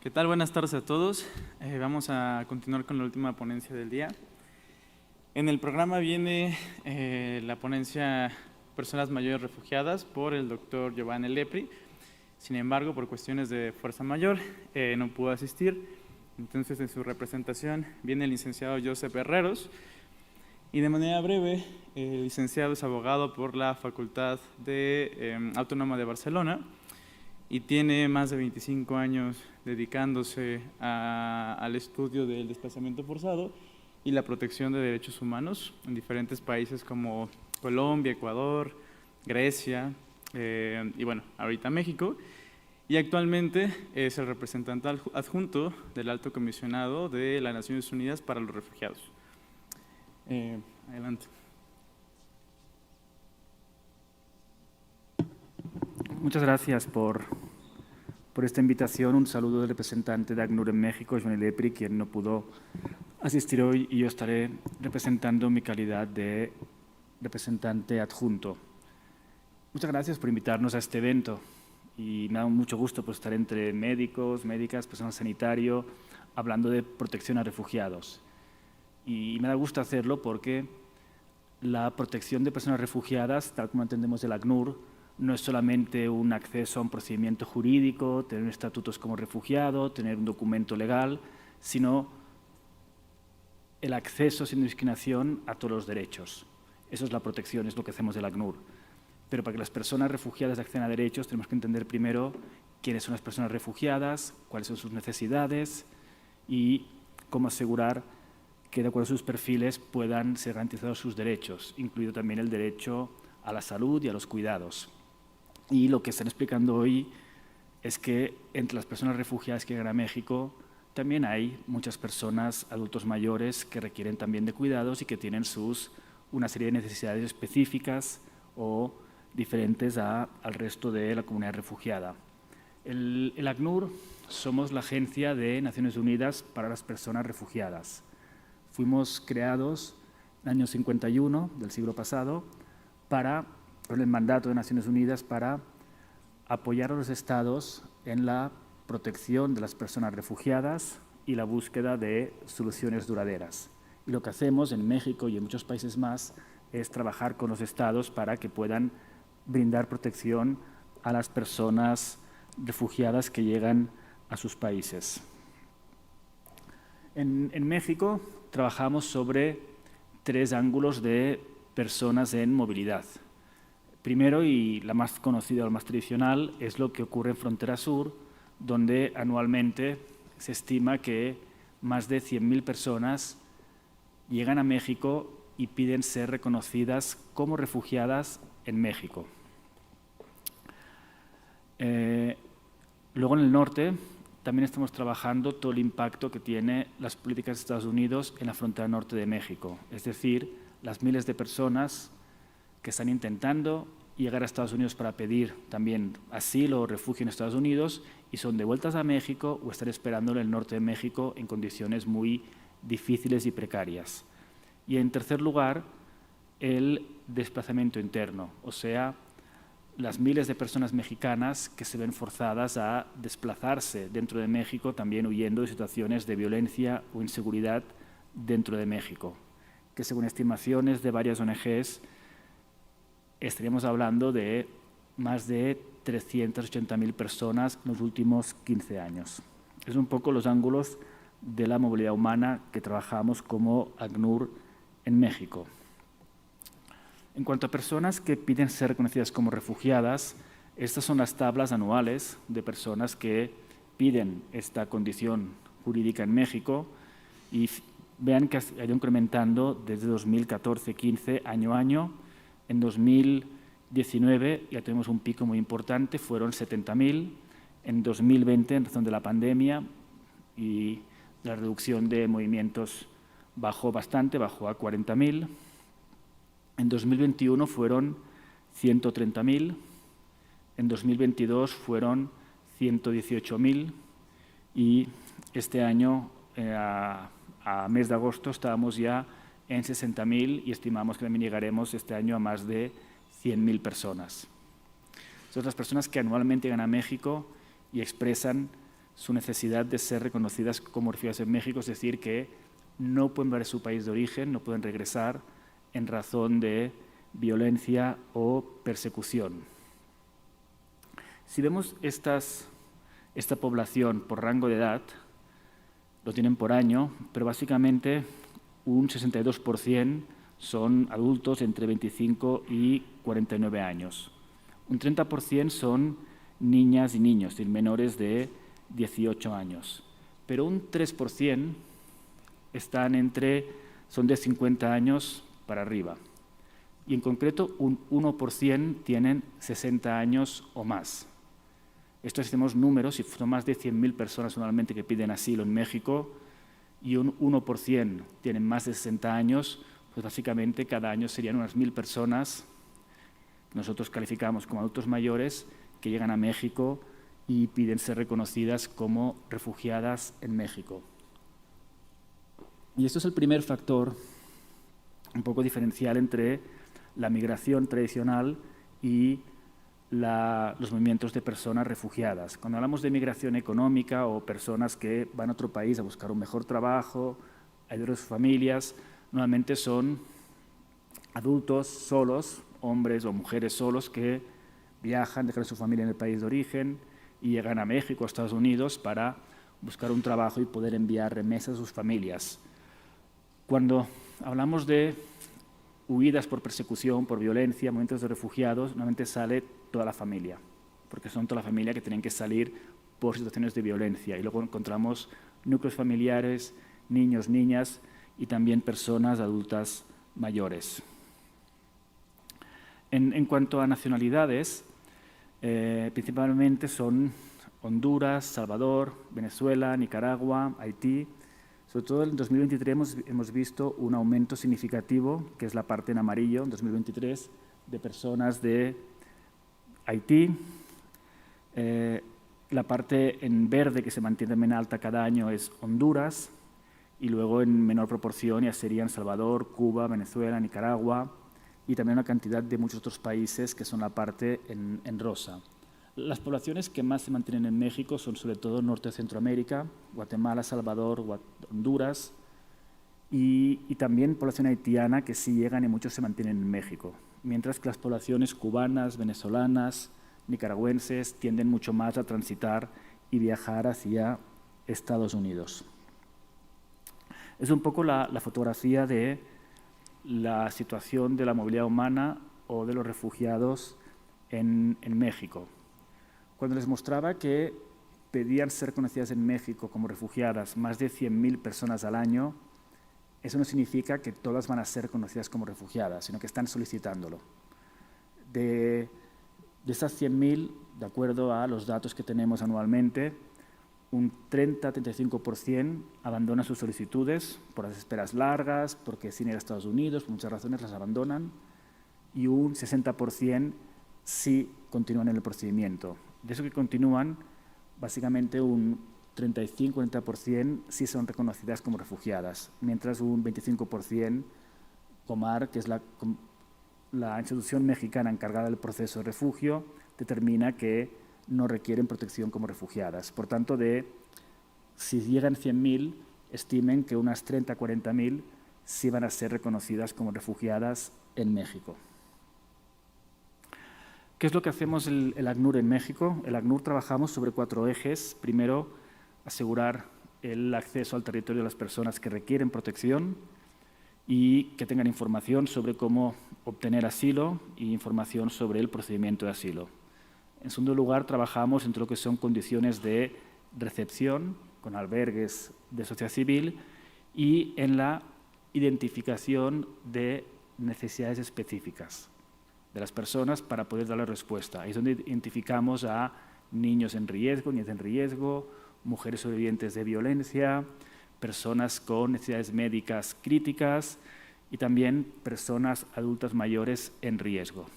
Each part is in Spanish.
¿Qué tal? Buenas tardes a todos. Vamos a continuar con la última ponencia del día. En el programa viene la ponencia Personas Mayores Refugiadas por el doctor Giovanni Lepri. Sin embargo, por cuestiones de fuerza mayor, no pudo asistir. Entonces, en su representación viene el licenciado Josep Herreros. Y de manera breve, el licenciado es abogado por la Facultad Autónoma de Barcelona y tiene más de 25 años dedicándose al estudio del desplazamiento forzado y la protección de derechos humanos en diferentes países como Colombia, Ecuador, Grecia y bueno, ahorita México. Y actualmente es el representante adjunto del Alto Comisionado de las Naciones Unidas para los Refugiados. Adelante. Muchas gracias por esta invitación. Un saludo del representante de ACNUR en México, Giovanni Lepri, quien no pudo asistir hoy, y yo estaré representando mi calidad de representante adjunto. Muchas gracias por invitarnos a este evento y me da mucho gusto por estar entre médicos, médicas, personal sanitario, hablando de protección a refugiados. Y me da gusto hacerlo porque la protección de personas refugiadas, tal como entendemos el ACNUR, no es solamente un acceso a un procedimiento jurídico, tener estatutos como refugiado, tener un documento legal, sino el acceso sin discriminación a todos los derechos. Eso es la protección, es lo que hacemos del ACNUR. Pero para que las personas refugiadas accedan a derechos, tenemos que entender primero quiénes son las personas refugiadas, cuáles son sus necesidades y cómo asegurar que de acuerdo a sus perfiles puedan ser garantizados sus derechos, incluido también el derecho a la salud y a los cuidados. Y lo que están explicando hoy es que entre las personas refugiadas que llegan a México también hay muchas personas, adultos mayores, que requieren también de cuidados y que tienen una serie de necesidades específicas o diferentes al resto de la comunidad refugiada. El ACNUR somos la Agencia de Naciones Unidas para las Personas Refugiadas. Fuimos creados en el año 51 del siglo pasado con el mandato de Naciones Unidas para apoyar a los estados en la protección de las personas refugiadas y la búsqueda de soluciones duraderas. Y lo que hacemos en México y en muchos países más es trabajar con los estados para que puedan brindar protección a las personas refugiadas que llegan a sus países. En México trabajamos sobre 3 ángulos de personas en movilidad. Primero, y la más conocida, la más tradicional, es lo que ocurre en Frontera Sur, donde anualmente se estima que más de 100.000 personas llegan a México y piden ser reconocidas como refugiadas en México. Luego en el norte también estamos trabajando todo el impacto que tienen las políticas de Estados Unidos en la frontera norte de México, es decir, las miles de personas que están intentando llegar a Estados Unidos para pedir también asilo o refugio en Estados Unidos y son devueltas a México o están esperando en el norte de México en condiciones muy difíciles y precarias. Y en tercer lugar, el desplazamiento interno, o sea, las miles de personas mexicanas que se ven forzadas a desplazarse dentro de México, también huyendo de situaciones de violencia o inseguridad dentro de México, que según estimaciones de varias ONGs estaríamos hablando de más de 380.000 personas en los últimos 15 años. Es un poco los ángulos de la movilidad humana que trabajamos como ACNUR en México. En cuanto a personas que piden ser reconocidas como refugiadas, estas son las tablas anuales de personas que piden esta condición jurídica en México y vean que ha ido incrementando desde 2014-15 año a año. En 2019 ya tenemos un pico muy importante, fueron 70.000. En 2020, en razón de la pandemia y la reducción de movimientos, bajó bastante, bajó a 40.000. En 2021 fueron 130.000. En 2022 fueron 118.000 y este año, a mes de agosto, estábamos ya en 60.000 y estimamos que también llegaremos este año a más de 100.000 personas. Son las personas que anualmente llegan a México y expresan su necesidad de ser reconocidas como refugiadas en México, es decir, que no pueden volver a su país de origen, no pueden regresar en razón de violencia o persecución. Si vemos esta población por rango de edad, lo tienen por año, pero básicamente un 62% son adultos entre 25 y 49 años. Un 30% son niñas y niños, es decir, menores de 18 años. Pero un 3% son de 50 años para arriba. Y en concreto un 1% tienen 60 años o más. Esto hacemos números, y son más de 100.000 personas anualmente que piden asilo en México, y un 1% tienen más de 60 años, pues básicamente cada año serían unas 1.000 personas que nosotros calificamos como adultos mayores que llegan a México y piden ser reconocidas como refugiadas en México. Y esto es el primer factor un poco diferencial entre la migración tradicional y los movimientos de personas refugiadas. Cuando hablamos de migración económica o personas que van a otro país a buscar un mejor trabajo, ayudar a sus familias, normalmente son adultos solos, hombres o mujeres solos que viajan, dejan a su familia en el país de origen y llegan a México o Estados Unidos para buscar un trabajo y poder enviar remesas a sus familias. Cuando hablamos de huidas por persecución, por violencia, movimientos de refugiados, normalmente sale toda la familia, porque son toda la familia que tienen que salir por situaciones de violencia. Y luego encontramos núcleos familiares, niños, niñas y también personas adultas mayores. En cuanto a nacionalidades, principalmente son Honduras, Salvador, Venezuela, Nicaragua, Haití. Sobre todo en 2023 hemos visto un aumento significativo, que es la parte en amarillo, en 2023, de personas de Haití. La parte en verde, que se mantiene también alta cada año, es Honduras, y luego en menor proporción ya serían Salvador, Cuba, Venezuela, Nicaragua, y también una cantidad de muchos otros países que son la parte en rosa. Las poblaciones que más se mantienen en México son sobre todo Norte de Centroamérica, Guatemala, Salvador, Honduras, y también población haitiana que sí llegan y muchos se mantienen en México, mientras que las poblaciones cubanas, venezolanas, nicaragüenses tienden mucho más a transitar y viajar hacia Estados Unidos. Es un poco la fotografía de la situación de la movilidad humana o de los refugiados en México. Cuando les mostraba que pedían ser reconocidas en México como refugiadas más de 100.000 personas al año, eso no significa que todas van a ser reconocidas como refugiadas, sino que están solicitándolo. De esas 100.000, de acuerdo a los datos que tenemos anualmente, un 30-35% abandona sus solicitudes por las esperas largas, porque sin ir a Estados Unidos, por muchas razones las abandonan, y un 60% sí continúan en el procedimiento. De eso que continúan, básicamente un 35-40% sí son reconocidas como refugiadas, mientras un 25%, Comar, que es la institución mexicana encargada del proceso de refugio, determina que no requieren protección como refugiadas. Por tanto, si llegan 100.000, estimen que unas 30-40.000 sí van a ser reconocidas como refugiadas en México. ¿Qué es lo que hacemos el ACNUR en México? El ACNUR trabajamos sobre 4 ejes. Primero, asegurar el acceso al territorio de las personas que requieren protección y que tengan información sobre cómo obtener asilo e información sobre el procedimiento de asilo. En segundo lugar, trabajamos en todo lo que son condiciones de recepción, con albergues de sociedad civil, y en la identificación de necesidades específicas de las personas para poder darle respuesta. Ahí es donde identificamos a niños en riesgo, niñas en riesgo, mujeres sobrevivientes de violencia, personas con necesidades médicas críticas y también personas adultas mayores en riesgo.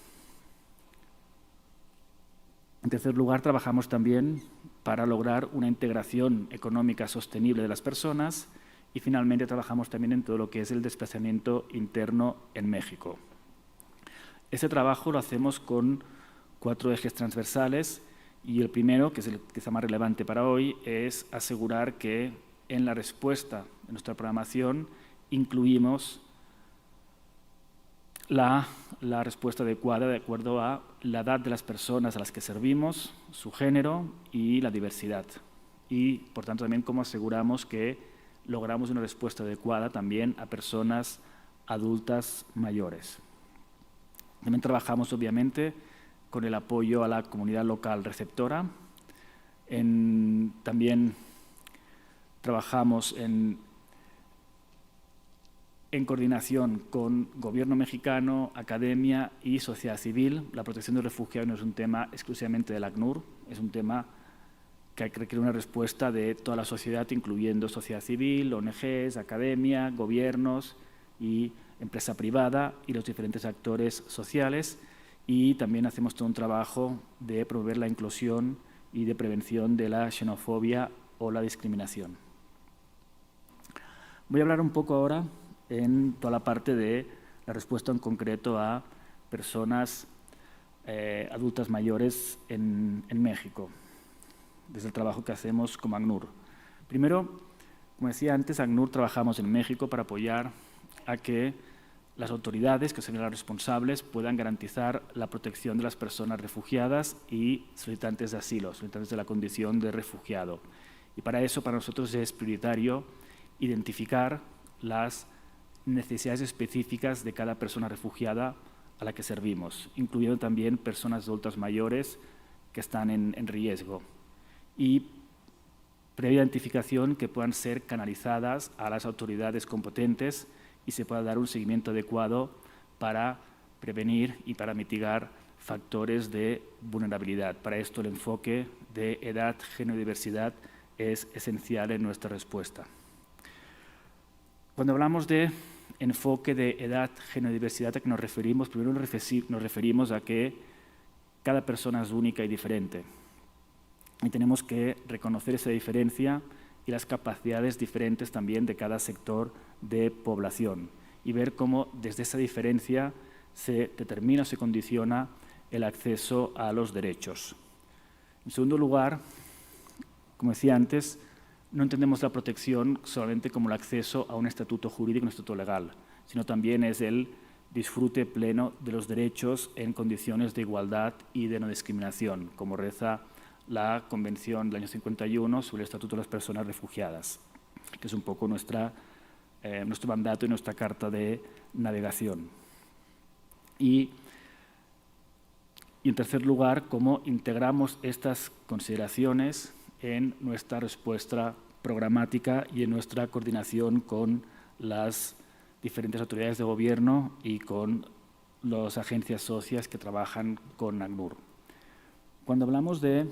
En tercer lugar, trabajamos también para lograr una integración económica sostenible de las personas y finalmente trabajamos también en todo lo que es el desplazamiento interno en México. Este trabajo lo hacemos con 4 ejes transversales Y el primero, que es el que está más relevante para hoy, es asegurar que en la respuesta de nuestra programación incluimos la respuesta adecuada de acuerdo a la edad de las personas a las que servimos, su género y la diversidad. Y, por tanto, también cómo aseguramos que logramos una respuesta adecuada también a personas adultas mayores. También trabajamos, obviamente, con el apoyo a la comunidad local receptora. También trabajamos en coordinación con gobierno mexicano, academia y sociedad civil. La protección de refugiados no es un tema exclusivamente del ACNUR, es un tema que requiere una respuesta de toda la sociedad, incluyendo sociedad civil, ONGs, academia, gobiernos y empresa privada y los diferentes actores sociales. Y también hacemos todo un trabajo de promover la inclusión y de prevención de la xenofobia o la discriminación. Voy a hablar un poco ahora en toda la parte de la respuesta en concreto a personas adultas mayores en México, desde el trabajo que hacemos como ACNUR. Primero, como decía antes, ACNUR trabajamos en México para apoyar a que las autoridades, que son las responsables, puedan garantizar la protección de las personas refugiadas y solicitantes de asilo, solicitantes de la condición de refugiado. Y para eso, para nosotros es prioritario identificar las necesidades específicas de cada persona refugiada a la que servimos, incluyendo también personas adultas mayores que están en riesgo. Y previa identificación que puedan ser canalizadas a las autoridades competentes y se pueda dar un seguimiento adecuado para prevenir y para mitigar factores de vulnerabilidad. Para esto el enfoque de edad, género y diversidad es esencial en nuestra respuesta. Cuando hablamos de enfoque de edad, género y diversidad, ¿a qué nos referimos? Primero nos referimos a que cada persona es única y diferente. Y tenemos que reconocer esa diferencia y las capacidades diferentes también de cada sector de población y ver cómo desde esa diferencia se determina o se condiciona el acceso a los derechos. En segundo lugar, como decía antes, no entendemos la protección solamente como el acceso a un estatuto jurídico, un estatuto legal, sino también es el disfrute pleno de los derechos en condiciones de igualdad y de no discriminación, como reza la Convención del año 51 sobre el Estatuto de las Personas Refugiadas, que es un poco nuestro mandato y nuestra carta de navegación. Y en tercer lugar, cómo integramos estas consideraciones en nuestra respuesta programática y en nuestra coordinación con las diferentes autoridades de gobierno y con las agencias socias que trabajan con ACNUR. Cuando hablamos de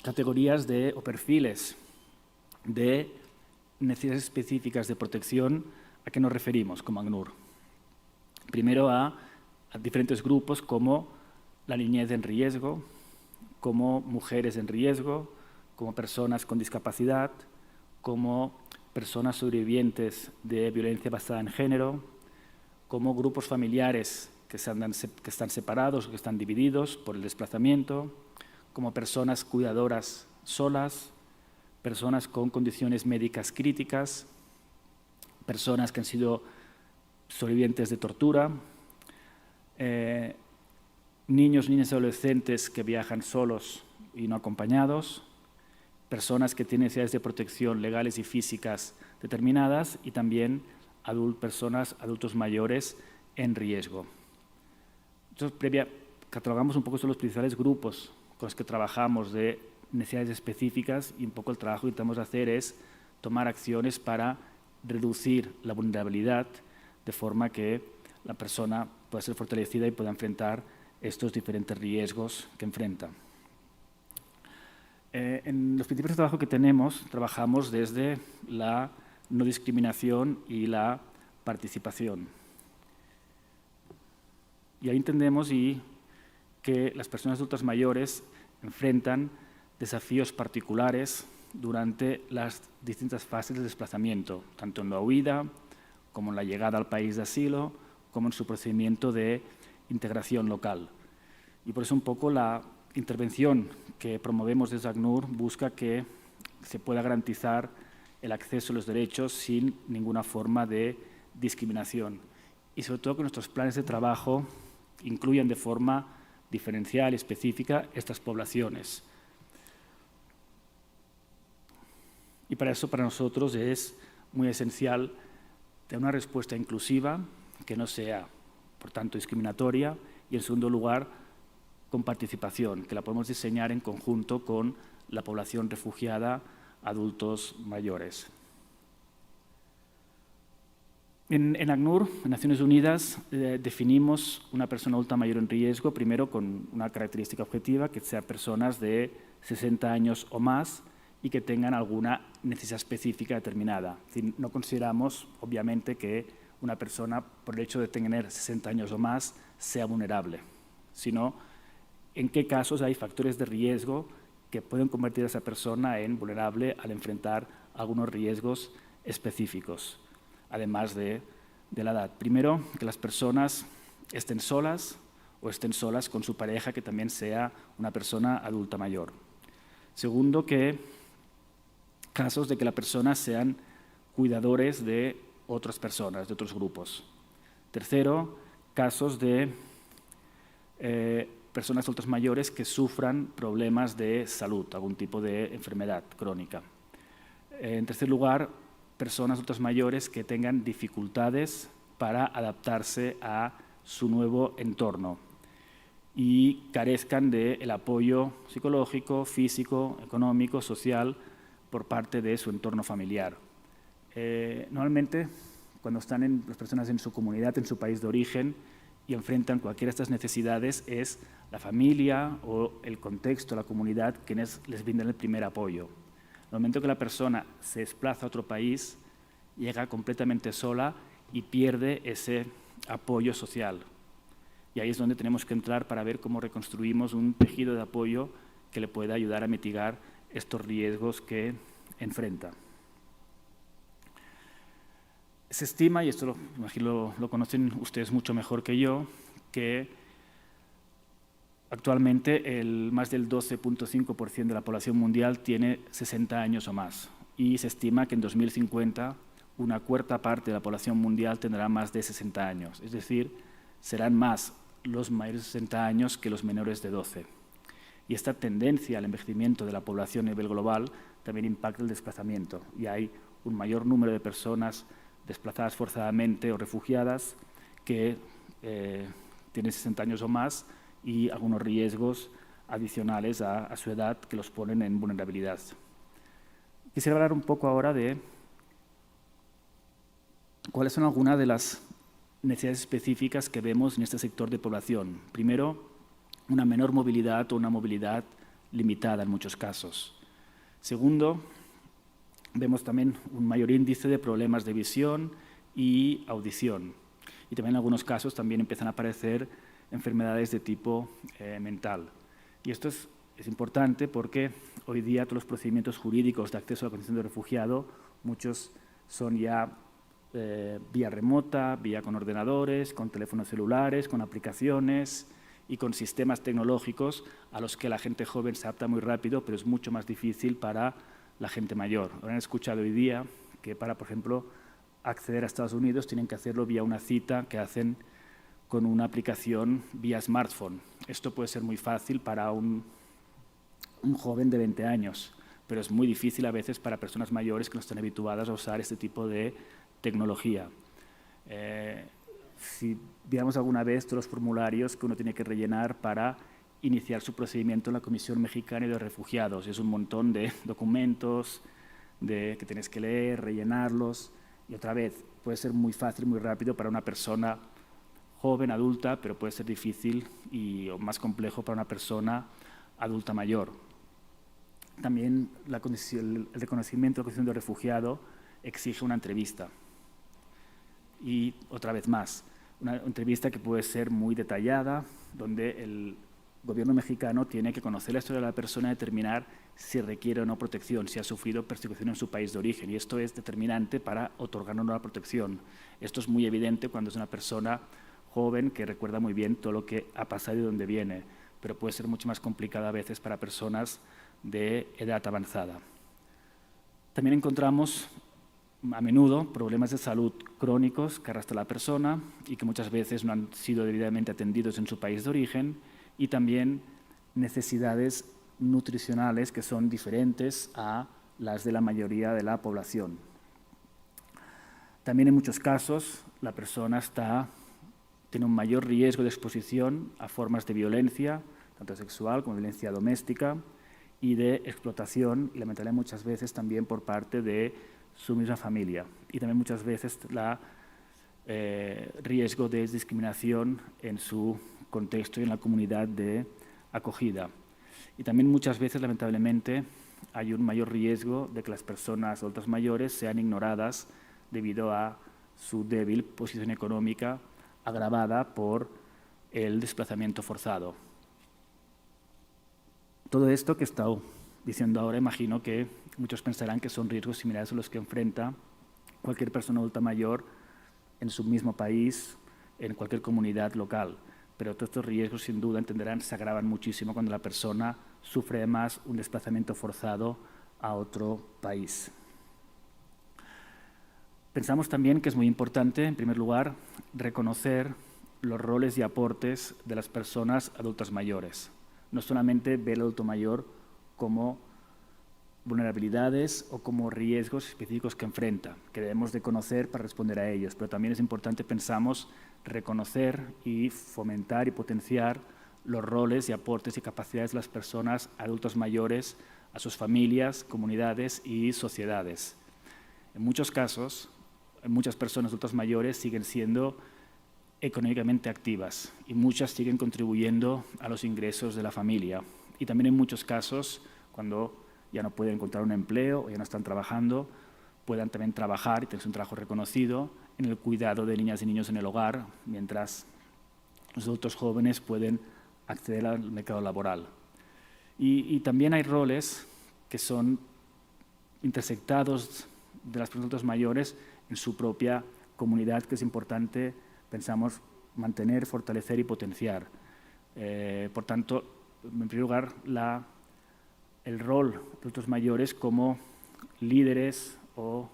categorías o perfiles de necesidades específicas de protección, ¿a qué nos referimos como ACNUR? Primero a diferentes grupos como la niñez en riesgo, como mujeres en riesgo, como personas con discapacidad, como personas sobrevivientes de violencia basada en género, como grupos familiares que están separados o que están divididos por el desplazamiento, como personas cuidadoras solas, personas con condiciones médicas críticas, personas que han sido sobrevivientes de tortura, niños, niñas y adolescentes que viajan solos y no acompañados, personas que tienen necesidades de protección legales y físicas determinadas y también adultos mayores en riesgo. Entonces, catalogamos un poco los principales grupos con los que trabajamos de necesidades específicas y un poco el trabajo que intentamos hacer es tomar acciones para reducir la vulnerabilidad de forma que la persona pueda ser fortalecida y pueda enfrentar estos diferentes riesgos que enfrenta. En los principios de trabajo que tenemos, trabajamos desde la no discriminación y la participación. Y ahí entendemos que las personas adultas mayores enfrentan desafíos particulares durante las distintas fases de desplazamiento, tanto en la huida, como en la llegada al país de asilo, como en su procedimiento de integración local. Y por eso un poco la intervención que promovemos desde ACNUR busca que se pueda garantizar el acceso a los derechos sin ninguna forma de discriminación. Y sobre todo que nuestros planes de trabajo incluyan de forma diferencial y específica estas poblaciones. Y para eso, para nosotros, es muy esencial tener una respuesta inclusiva que no sea, por tanto, discriminatoria y, en segundo lugar, con participación, que la podemos diseñar en conjunto con la población refugiada, adultos mayores. En ACNUR, en Naciones Unidas, definimos una persona adulta mayor en riesgo, primero con una característica objetiva, que sean personas de 60 años o más y que tengan alguna necesidad específica determinada. Es decir, no consideramos, obviamente, que una persona, por el hecho de tener 60 años o más, sea vulnerable, sino en qué casos hay factores de riesgo que pueden convertir a esa persona en vulnerable al enfrentar algunos riesgos específicos, además de la edad. Primero, que las personas estén solas o estén solas con su pareja, que también sea una persona adulta mayor. Segundo, que casos de que la persona sean cuidadores de otras personas, de otros grupos. Tercero, casos de personas adultas mayores que sufran problemas de salud, algún tipo de enfermedad crónica. En tercer lugar, personas adultas mayores que tengan dificultades para adaptarse a su nuevo entorno y carezcan del apoyo psicológico, físico, económico, social por parte de su entorno familiar. Normalmente, cuando están las personas en su comunidad, en su país de origen, y enfrentan cualquiera de estas necesidades, es la familia o el contexto, la comunidad, quienes les brindan el primer apoyo. En el momento que la persona se desplaza a otro país, llega completamente sola y pierde ese apoyo social. Y ahí es donde tenemos que entrar para ver cómo reconstruimos un tejido de apoyo que le pueda ayudar a mitigar estos riesgos que enfrenta. Se estima, y esto lo conocen ustedes mucho mejor que yo, que actualmente más del 12.5% de la población mundial tiene 60 años o más, y se estima que en 2050 una cuarta parte de la población mundial tendrá más de 60 años, es decir, serán más los mayores de 60 años que los menores de 12. Y esta tendencia al envejecimiento de la población a nivel global también impacta el desplazamiento, y hay un mayor número de personas desplazadas forzadamente o refugiadas que tienen 60 años o más y algunos riesgos adicionales a su edad que los ponen en vulnerabilidad. Quisiera hablar un poco ahora de cuáles son algunas de las necesidades específicas que vemos en este sector de población. Primero, una menor movilidad o una movilidad limitada en muchos casos. Segundo, vemos también un mayor índice de problemas de visión y audición. Y también en algunos casos también empiezan a aparecer enfermedades de tipo mental. Y esto es importante porque hoy día todos los procedimientos jurídicos de acceso a la condición de refugiado, muchos son ya vía remota, vía con ordenadores, con teléfonos celulares, con aplicaciones y con sistemas tecnológicos a los que la gente joven se adapta muy rápido, pero es mucho más difícil para la gente mayor. Habrán escuchado hoy día que para, por ejemplo, acceder a Estados Unidos tienen que hacerlo vía una cita que hacen con una aplicación vía smartphone. Esto puede ser muy fácil para un joven de 20 años, pero es muy difícil a veces para personas mayores que no están habituadas a usar este tipo de tecnología. Si veamos alguna vez todos los formularios que uno tiene que rellenar para iniciar su procedimiento en la Comisión Mexicana de Refugiados. Es un montón de documentos que tienes que leer, rellenarlos, y otra vez puede ser muy fácil, muy rápido para una persona joven, adulta, pero puede ser difícil o más complejo para una persona adulta mayor. También el reconocimiento de la condición de refugiado exige una entrevista. Y otra vez más, una entrevista que puede ser muy detallada, donde el gobierno mexicano tiene que conocer la historia de la persona y determinar si requiere o no protección, si ha sufrido persecución en su país de origen, y esto es determinante para otorgar o no la protección. Esto es muy evidente cuando es una persona joven que recuerda muy bien todo lo que ha pasado y de dónde viene, pero puede ser mucho más complicada a veces para personas de edad avanzada. También encontramos a menudo problemas de salud crónicos que arrastra la persona y que muchas veces no han sido debidamente atendidos en su país de origen, y también necesidades nutricionales que son diferentes a las de la mayoría de la población. También en muchos casos la persona tiene un mayor riesgo de exposición a formas de violencia, tanto sexual como violencia doméstica, y de explotación, y lamentablemente muchas veces también por parte de su misma familia. Y también muchas veces riesgo de discriminación en su contexto y en la comunidad de acogida. Y también muchas veces, lamentablemente, hay un mayor riesgo de que las personas adultas mayores sean ignoradas debido a su débil posición económica agravada por el desplazamiento forzado. Todo esto que he estado diciendo ahora, imagino que muchos pensarán que son riesgos similares a los que enfrenta cualquier persona adulta mayor en su mismo país, en cualquier comunidad local. Pero todos estos riesgos, sin duda, entenderán, se agravan muchísimo cuando la persona sufre además un desplazamiento forzado a otro país. Pensamos también que es muy importante, en primer lugar, reconocer los roles y aportes de las personas adultas mayores. No solamente ver al adulto mayor como vulnerabilidades o como riesgos específicos que enfrenta, que debemos de conocer para responder a ellos, pero también es importante, pensamos, reconocer y fomentar y potenciar los roles y aportes y capacidades de las personas adultas mayores a sus familias, comunidades y sociedades. En muchos casos, muchas personas adultas mayores siguen siendo económicamente activas y muchas siguen contribuyendo a los ingresos de la familia. Y también en muchos casos, cuando ya no pueden encontrar un empleo o ya no están trabajando, puedan también trabajar y tener un trabajo reconocido en el cuidado de niñas y niños en el hogar, mientras los adultos jóvenes pueden acceder al mercado laboral. Y también hay roles que son intersectados de las personas adultas mayores en su propia comunidad, que es importante, pensamos, mantener, fortalecer y potenciar. Por tanto, en primer lugar, el rol de adultos mayores como líderes o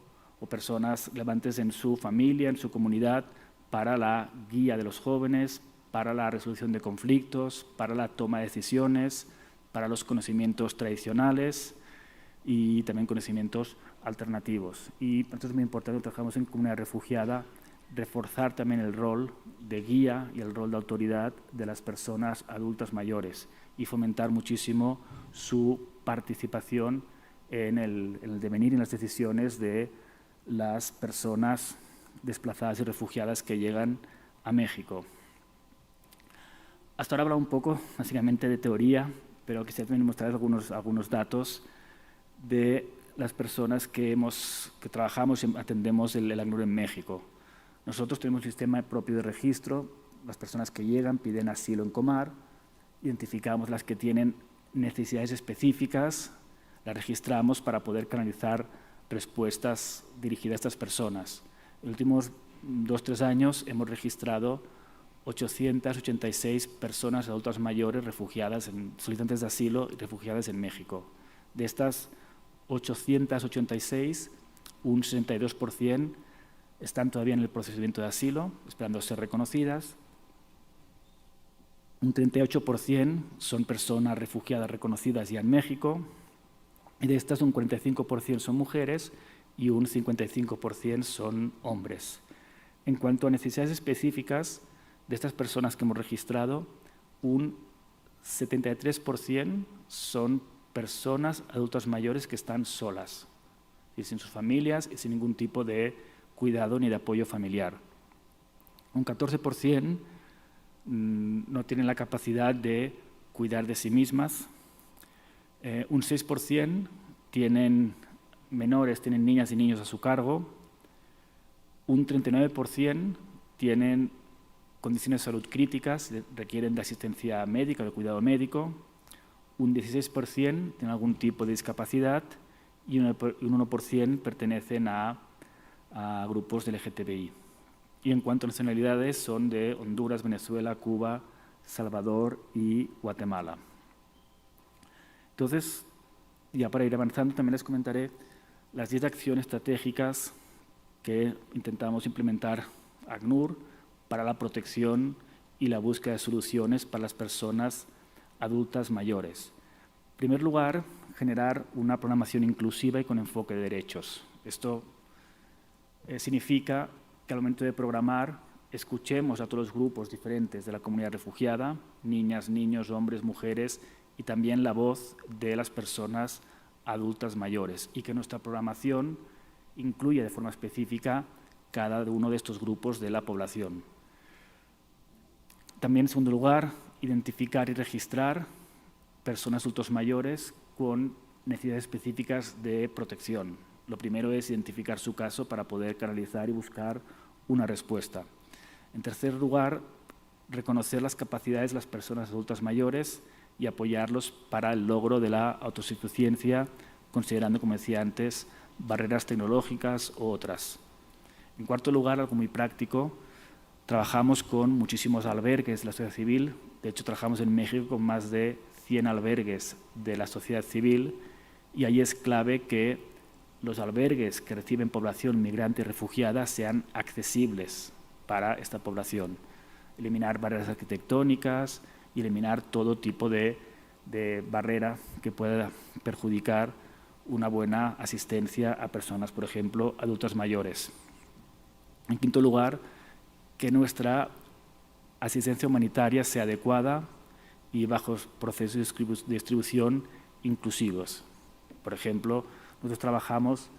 personas relevantes en su familia, en su comunidad, para la guía de los jóvenes, para la resolución de conflictos, para la toma de decisiones, para los conocimientos tradicionales y también conocimientos alternativos. Y por eso es muy importante, trabajamos en comunidad refugiada, reforzar también el rol de guía y el rol de autoridad de las personas adultas mayores y fomentar muchísimo su participación en el devenir y en las decisiones de las personas desplazadas y refugiadas que llegan a México. Hasta ahora he hablado un poco, básicamente, de teoría, pero quisiera también mostrar algunos datos de las personas que trabajamos y atendemos el ACNUR en México. Nosotros tenemos un sistema propio de registro. Las personas que llegan piden asilo en Comar, identificamos las que tienen necesidades específicas, las registramos para poder canalizar respuestas dirigidas a estas personas. En los últimos 2 o 3 años hemos registrado 886 personas adultas mayores refugiadas, solicitantes de asilo y refugiadas en México. De estas 886, un 62% están todavía en el procedimiento de asilo, esperando ser reconocidas. Un 38% son personas refugiadas reconocidas ya en México, y de estas un 45% son mujeres y un 55% son hombres. En cuanto a necesidades específicas de estas personas que hemos registrado, un 73% son personas adultas mayores que están solas, y sin sus familias y sin ningún tipo de cuidado ni de apoyo familiar. Un 14% no tienen la capacidad de cuidar de sí mismas. Un 6% tienen niñas y niños a su cargo. Un 39% tienen condiciones de salud críticas, requieren de asistencia médica, de cuidado médico. Un 16% tienen algún tipo de discapacidad y un 1% pertenecen a grupos del LGTBI. Y en cuanto a nacionalidades, son de Honduras, Venezuela, Cuba, Salvador y Guatemala. Entonces, ya para ir avanzando, también les comentaré las 10 acciones estratégicas que intentamos implementar ACNUR para la protección y la búsqueda de soluciones para las personas adultas mayores. En primer lugar, generar una programación inclusiva y con enfoque de derechos. Esto significa que al momento de programar escuchemos a todos los grupos diferentes de la comunidad refugiada, niñas, niños, hombres, mujeres, y también la voz de las personas adultas mayores, y que nuestra programación incluya de forma específica cada uno de estos grupos de la población. También, en segundo lugar, identificar y registrar personas adultos mayores con necesidades específicas de protección. Lo primero es identificar su caso para poder canalizar y buscar una respuesta. En tercer lugar, reconocer las capacidades de las personas adultas mayores y apoyarlos para el logro de la autosuficiencia, considerando, como decía antes, barreras tecnológicas u otras. En cuarto lugar, algo muy práctico, trabajamos con muchísimos albergues de la sociedad civil. De hecho, trabajamos en México con más de 100 albergues de la sociedad civil, y ahí es clave que los albergues que reciben población migrante y refugiada sean accesibles para esta población. Eliminar barreras arquitectónicas y eliminar todo tipo de barrera que pueda perjudicar una buena asistencia a personas, por ejemplo, adultas mayores. En quinto lugar, que nuestra asistencia humanitaria sea adecuada y bajo procesos de distribución inclusivos. Por ejemplo, nosotros trabajamos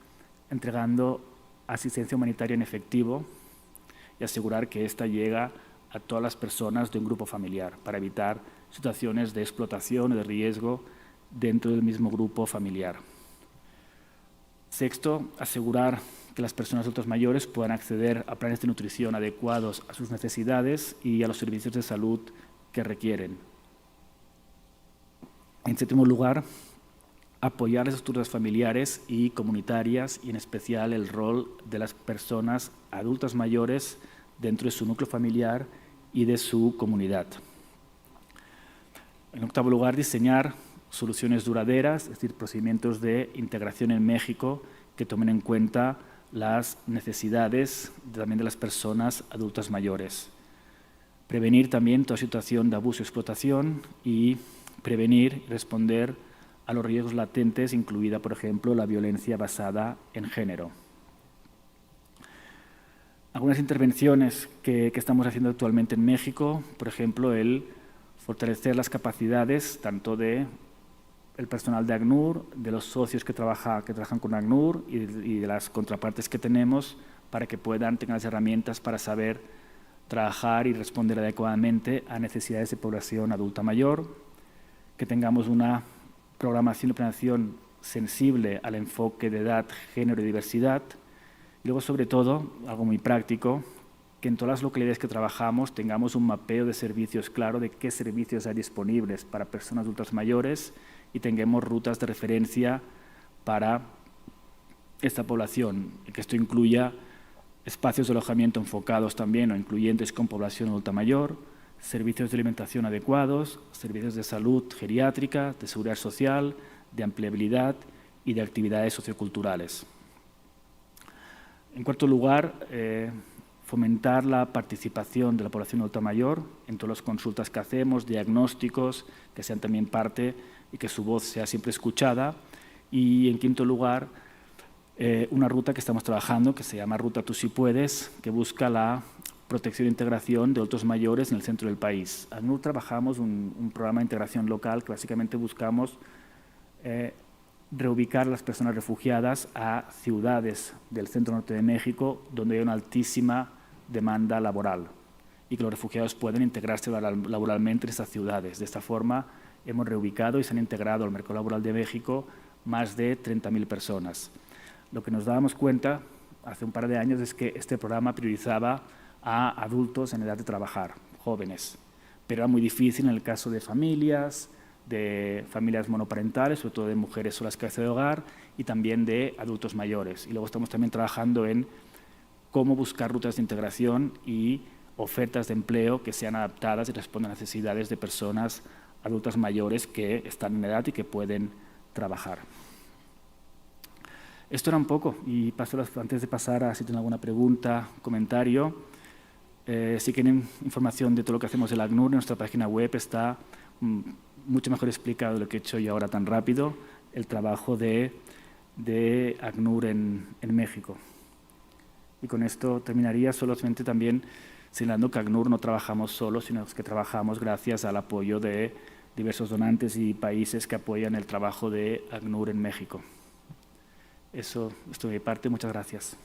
entregando asistencia humanitaria en efectivo y asegurar que ésta llega a todas las personas de un grupo familiar para evitar situaciones de explotación o de riesgo dentro del mismo grupo familiar. Sexto, asegurar que las personas adultas mayores puedan acceder a planes de nutrición adecuados a sus necesidades y a los servicios de salud que requieren. En séptimo lugar, apoyar las estructuras familiares y comunitarias y en especial el rol de las personas adultas mayores dentro de su núcleo familiar y de su comunidad. En octavo lugar, diseñar soluciones duraderas, es decir, procedimientos de integración en México que tomen en cuenta las necesidades también de las personas adultas mayores. Prevenir también toda situación de abuso y explotación y prevenir y responder a los riesgos latentes, incluida, por ejemplo, la violencia basada en género. Algunas intervenciones que estamos haciendo actualmente en México, por ejemplo, el fortalecer las capacidades tanto del personal de ACNUR, de los socios que trabajan con ACNUR y de las contrapartes que tenemos para que tengan las herramientas para saber trabajar y responder adecuadamente a necesidades de población adulta mayor, que tengamos una programación y planeación sensible al enfoque de edad, género y diversidad. Y luego, sobre todo, algo muy práctico, que en todas las localidades que trabajamos tengamos un mapeo de servicios claro de qué servicios hay disponibles para personas adultas mayores y tengamos rutas de referencia para esta población, y que esto incluya espacios de alojamiento enfocados también o incluyentes con población adulta mayor, servicios de alimentación adecuados, servicios de salud geriátrica, de seguridad social, de empleabilidad y de actividades socioculturales. En cuarto lugar, fomentar la participación de la población adulta mayor en todas las consultas que hacemos, diagnósticos, que sean también parte y que su voz sea siempre escuchada. Y en quinto lugar, una ruta que estamos trabajando que se llama Ruta Tú Si Puedes, que busca la protección e integración de adultos mayores en el centro del país. En ACNUR trabajamos un programa de integración local que básicamente buscamos reubicar a las personas refugiadas a ciudades del centro norte de México donde hay una altísima demanda laboral y que los refugiados pueden integrarse laboralmente en estas ciudades. De esta forma hemos reubicado y se han integrado al mercado laboral de México más de 30.000 personas. Lo que nos dábamos cuenta hace un par de años es que este programa priorizaba a adultos en edad de trabajar, jóvenes, pero era muy difícil en el caso de familias monoparentales, sobre todo de mujeres solas cabeza de hogar y también de adultos mayores. Y luego estamos también trabajando en cómo buscar rutas de integración y ofertas de empleo que sean adaptadas y respondan a necesidades de personas adultas mayores que están en edad y que pueden trabajar. Esto era un poco, y antes de pasar a si tienen alguna pregunta, comentario, si quieren información de todo lo que hacemos en ACNUR, en nuestra página web está mucho mejor explicado de lo que he hecho yo ahora tan rápido, el trabajo de ACNUR en México. Y con esto terminaría, solamente también señalando que ACNUR no trabajamos solos, sino que trabajamos gracias al apoyo de diversos donantes y países que apoyan el trabajo de ACNUR en México. Eso es de mi parte. Muchas gracias.